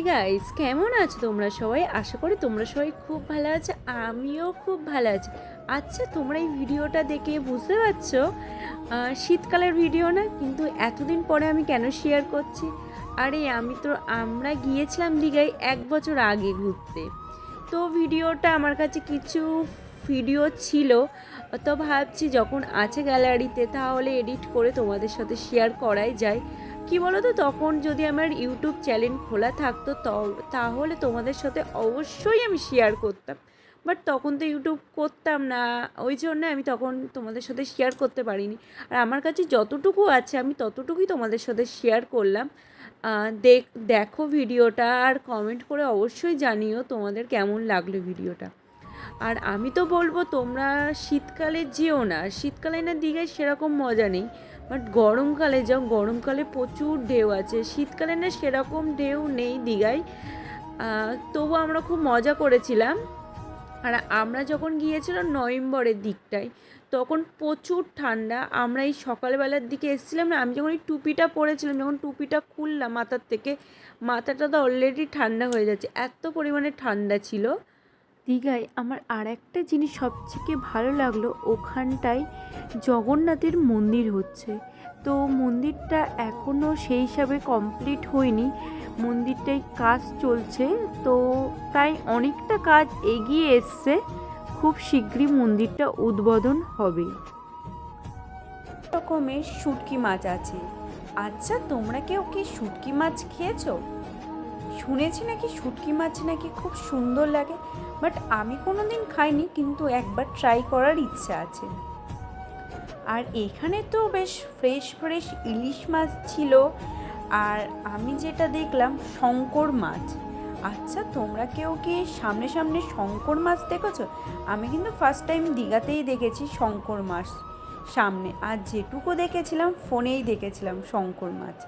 Guys, কেমন আছো তোমরা সবাই? আশা করি তোমরা সবাই খুব ভালো আছো। আমিও খুব ভালো আছি। আচ্ছা, তোমরা এই ভিডিওটা দেখে বুঝতে পারছো শীতকালের ভিডিও না, কিন্তু এতদিন পরে আমি কেন শেয়ার করছি? আরে আমরা গিয়েছিলাম দীঘায় 1 বছর আগে ঘুরতে। তো ভিডিওটা আমার কাছে কিছু ভিডিও ছিল, তো ভাবছি যখন আছে গ্যালারিতে তাহলে এডিট করে তোমাদের সাথে শেয়ার করাই যায়। কি বলো তো, তখন যদি আমার ইউটিউব চ্যানেল খোলা থাকতো তাহলে তোমাদের সাথে অবশ্যই আমি শেয়ার করতাম। বাট তখন তো ইউটিউব করতাম না, ওই জন্য আমি তখন তোমাদের সাথে শেয়ার করতে পারিনি। আর আমার কাছে যতটুকু আছে আমি ততটুকুই তোমাদের সাথে শেয়ার করলাম। দেখো ভিডিওটা আর কমেন্ট করে অবশ্যই জানিও তোমাদের কেমন লাগলো ভিডিওটা। আর আমি তো বলবো তোমরা শীতকালে যেও না, শীতকালে না দীঘায় সেরকম মজা নেই। বাট গরমকালে যাও, গরমকালে প্রচুর ঢেউ আছে। শীতকালে না সেরকম ঢেউ নেই দীঘায়, তবু আমরা খুব মজা করেছিলাম। আর আমরা যখন গিয়েছিলাম নভেম্বরের দিকটায়, তখন প্রচুর ঠান্ডা। আমরা এই সকালবেলার দিকে এসেছিলাম না, আমি যখন এই টুপিটা পরেছিলাম, যখন টুপিটা খুললাম মাথার থেকে, মাথাটা তো অলরেডি ঠান্ডা হয়ে যাচ্ছে, এত পরিমাণে ঠান্ডা ছিল। দীঘায় আমার আর একটা জিনিস সবথেকে ভালো লাগলো, ওখানটায় জগন্নাথের মন্দির হচ্ছে। তো মন্দিরটা এখনও সেই হিসাবে কমপ্লিট হয়নি, মন্দিরটায় কাজ চলছে। তো প্রায় অনেকটা কাজ এগিয়ে এসছে, খুব শীঘ্রই মন্দিরটা উদ্বোধন হবে। রকমের শুটকি মাছ আছে। আচ্ছা, তোমরা কেউ কি শুটকি মাছ খেয়েছো? শুনেছি নাকি শুটকি মাছ নাকি খুব সুন্দর লাগে, বাট আমি কোনো দিন খাইনি, কিন্তু একবার ট্রাই করার ইচ্ছা আছে। আর এখানে তো বেশ ফ্রেশ ফ্রেশ ইলিশ মাছ ছিল, আর আমি যেটা দেখলাম শঙ্কর মাছ। আচ্ছা, তোমরা কেউ কি সামনে সামনে শঙ্কর মাছ দেখেছো? আমি কিন্তু ফার্স্ট টাইম দীঘাতেই দেখেছি শঙ্কর মাছ সামনে, আর যেটুকু দেখেছিলাম ফোনেই দেখেছিলাম শঙ্কর মাছ।